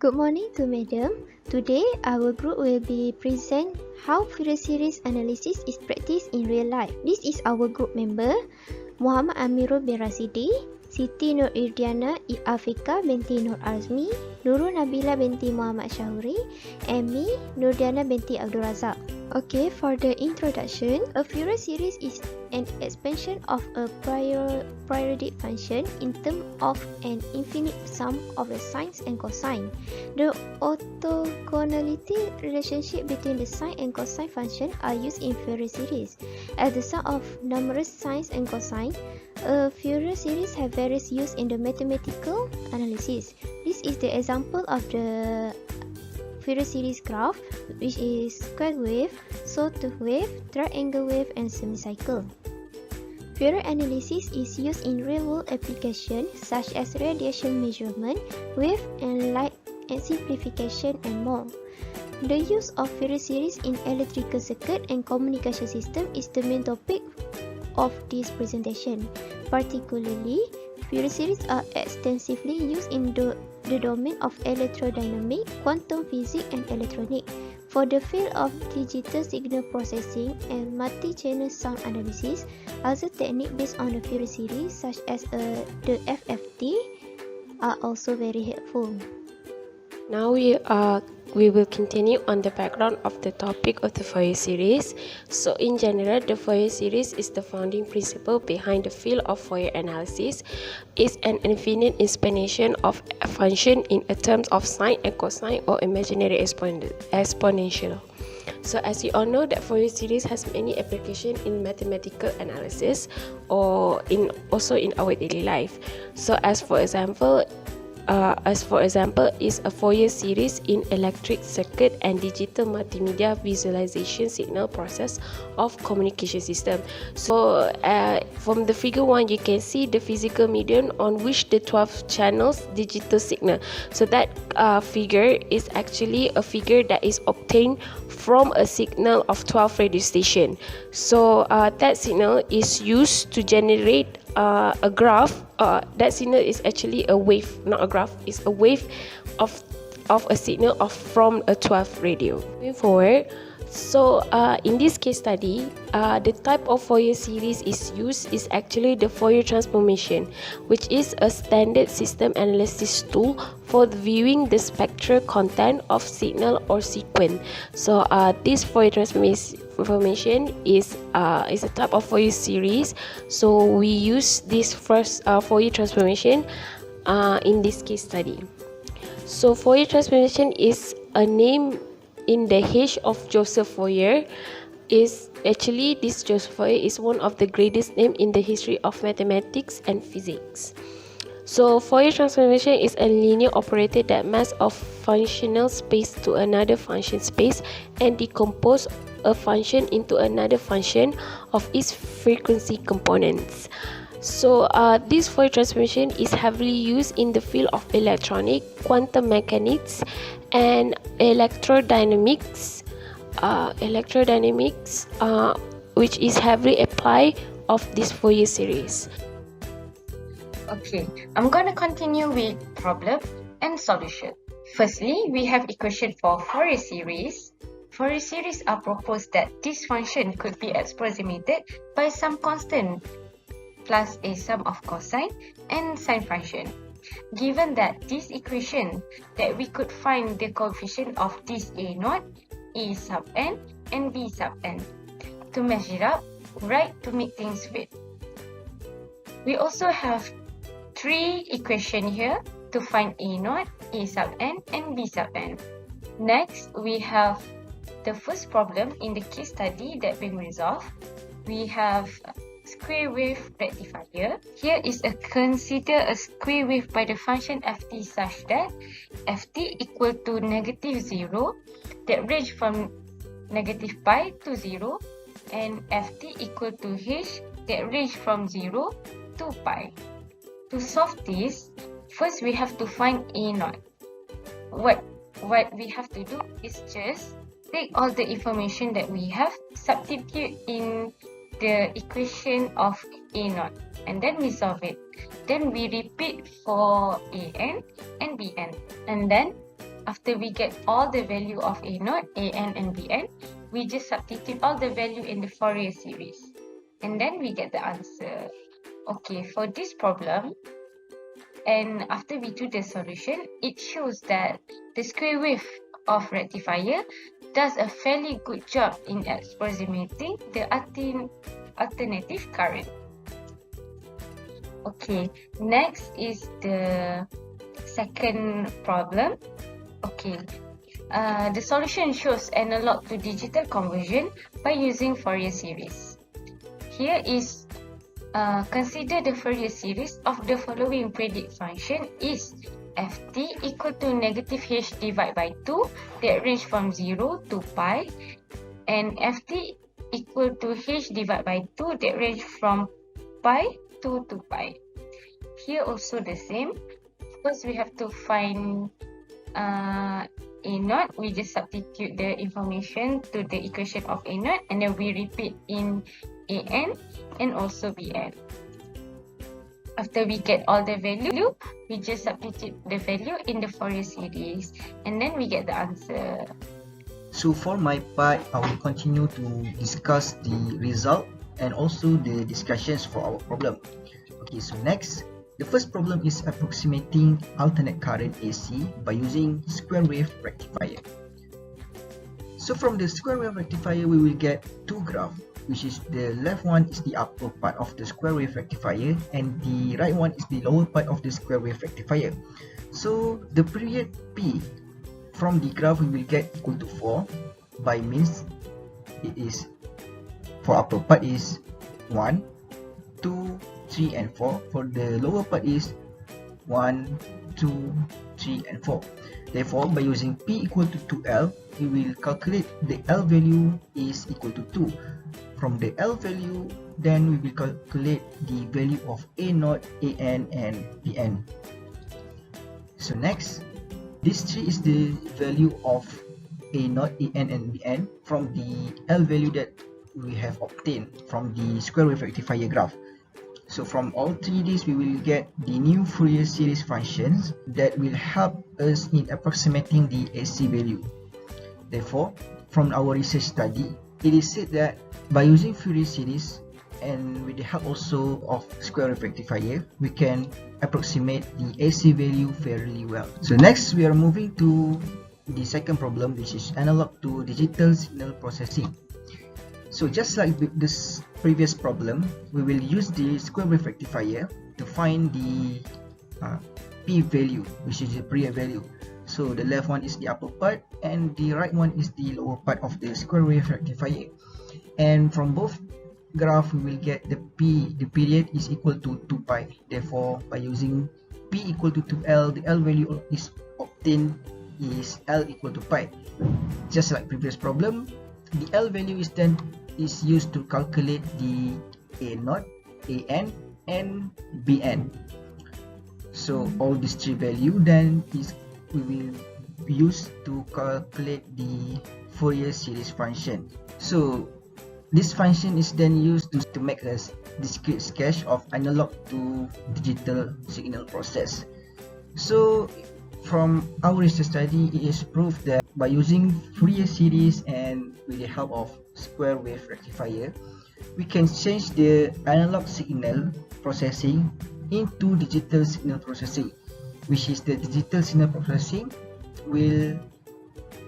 Good morning to Madam. Today, our group will be present how Fourier series analysis is practiced in real life. This is our group member, Muhammad Amirul bin Rasidi, Siti Nur Irdiana Afika binti Nur Azmi, Nurul Nabila binti Muhammad Syahuri, and me, Nurdiana binti Abdul Razak. Okay, for the introduction, a Fourier series is an expansion of a periodic function in terms of an infinite sum of the sines and cosine. The orthogonality relationship between the sine and cosine function are used in Fourier series. As the sum of numerous sines and cosine, a Fourier series have various use in the mathematical analysis. This is the example of the Fourier series graph, which is square wave, sawtooth wave, triangle wave, and semicycle. Fourier analysis is used in real-world applications such as radiation measurement, wave and light and simplification, and more. The use of Fourier series in electrical circuit and communication system is the main topic of this presentation. Particularly, Fourier series are extensively used in the domain of electrodynamics, quantum physics, and electronics. For the field of digital signal processing and multi-channel sound analysis, other techniques based on the Fourier series, such as the FFT, are also very helpful. Now we will continue on the background of the topic of the Fourier series. So in general, the Fourier series is the founding principle behind the field of Fourier analysis. It's an infinite expansion of a function in terms of sine and cosine or imaginary exponential. So as you all know, that Fourier series has many applications in mathematical analysis or also in our daily life. So as for example, is a Fourier series in electric circuit and digital multimedia visualization signal process of communication system. So from the figure 1, you can see the physical medium on which the 12 channels digital signal. So that figure is actually a figure that is obtained from a signal of 12 radio stations. So that signal is used to generate a graph. That signal is actually a wave, not a graph. It's a wave of a signal from a 12 radio. Moving forward, so in this case study, the type of Fourier series is used is actually the Fourier transformation, which is a standard system analysis tool for viewing the spectral content of signal or sequence. So this Fourier transformation is a type of Fourier series. So we use this first Fourier transformation in this case study. So Fourier transformation is a name in the age of Joseph Fourier. This Joseph Fourier is one of the greatest names in the history of mathematics and physics. So Fourier transformation is a linear operator that maps a functional space to another function space and decompose a function into another function of its frequency components. So this Fourier transformation is heavily used in the field of electronic, quantum mechanics, and electrodynamics, which is heavily applied of this Fourier series. Okay, I'm going to continue with problem and solution. Firstly, we have equation for Fourier series. Fourier series are proposed that this function could be approximated by some constant plus a sum of cosine and sine function. Given that this equation, that we could find the coefficient of this a naught, e sub n, and b sub n. To measure up, right, to make things fit. We also have 3 equations here to find a naught, e sub n, and b sub n. Next, we have the first problem in the case study that being resolved. We have square wave rectifier. Here is consider a square wave by the function ft such that ft equal to -0 that range from -pi to 0 and ft equal to h that range from 0 to pi. To solve this, first we have to find a naught. What we have to do is just take all the information that we have, substitute in the equation of a naught, and then we solve it. Then we repeat for an and bn, and then After we get all the value of A0, AN and BN, we just substitute all the value in the Fourier series. And then we get the answer. Okay, for this problem, and after we do the solution, it shows that the square wave of rectifier does a fairly good job in approximating the alternative current. Okay, next is the second problem. Okay, the solution shows analog to digital conversion by using Fourier series. Here is consider the Fourier series of the following predict function is ft equal to negative h divided by 2 that range from 0 to pi, and ft equal to h divided by 2 that range from pi to pi. Here also the same. First we have to find A0. We just substitute the information to the equation of A0 and then we repeat in AN and also BN. After we get all the value, we just substitute the value in the Fourier series and then we get the answer. So for my part, I will continue to discuss the result and also the discussions for our problem. Okay, so next, the first problem is approximating alternate current AC by using square wave rectifier. So from the square wave rectifier, we will get two graphs, which is the left one is the upper part of the square wave rectifier and the right one is the lower part of the square wave rectifier. So the period P from the graph we will get equal to 4 by means it is for upper part is 1, 2, 3 and 4. For the lower part is 1, 2, 3 and 4. Therefore, by using P equal to 2L, we will calculate the L value is equal to 2. From the L value, then we will calculate the value of A0, AN and BN. So next, this 3 is the value of A0, AN and BN from the L value that we have obtained from the square wave rectifier graph. So from all three these, we will get the new Fourier series functions that will help us in approximating the AC value. Therefore, from our research study, it is said that by using Fourier series and with the help also of square wave rectifier, we can approximate the AC value fairly well. So next, we are moving to the second problem, which is analog to digital signal processing. So just like this previous problem, we will use the square wave rectifier to find the P value, which is the period value. So the left one is the upper part and the right one is the lower part of the square wave rectifier. And from both graph, we will get the P, the period is equal to 2 pi. Therefore, by using P equal to 2L, the L value is obtained is L equal to pi. Just like previous problem, the L value is then used to calculate the A0, AN and BN. So all these three value then we will use to calculate the Fourier series function. So this function is then used to make a discrete sketch of analog to digital signal process. So from our research study, it is proved that by using Fourier series and with the help of square wave rectifier, we can change the analog signal processing into digital signal processing, which is the digital signal processing will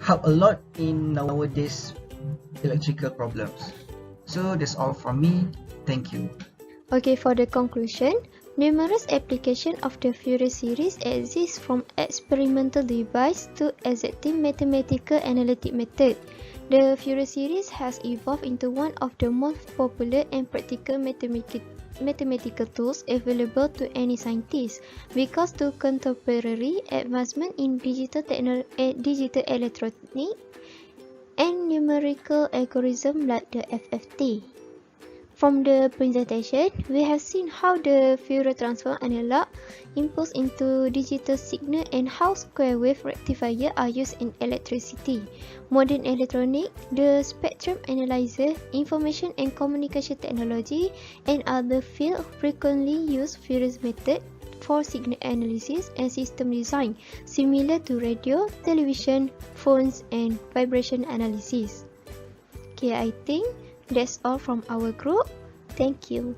help a lot in nowadays electrical problems. So that's all from me. Thank you. Okay, for the conclusion, numerous applications of the Fourier series exist from experimental device to exacting mathematical analytic method. The Fourier series has evolved into one of the most popular and practical mathematical tools available to any scientist because to contemporary advancement in digital electronic and numerical algorithm like the FFT. From the presentation, we have seen how the Fourier transform analog impulse into digital signal and how square wave rectifier are used in electricity, modern electronic, the spectrum analyzer, information and communication technology, and other fields frequently use Fourier's method for signal analysis and system design, similar to radio, television, phones, and vibration analysis. Okay, I think that's all from our group. Thank you.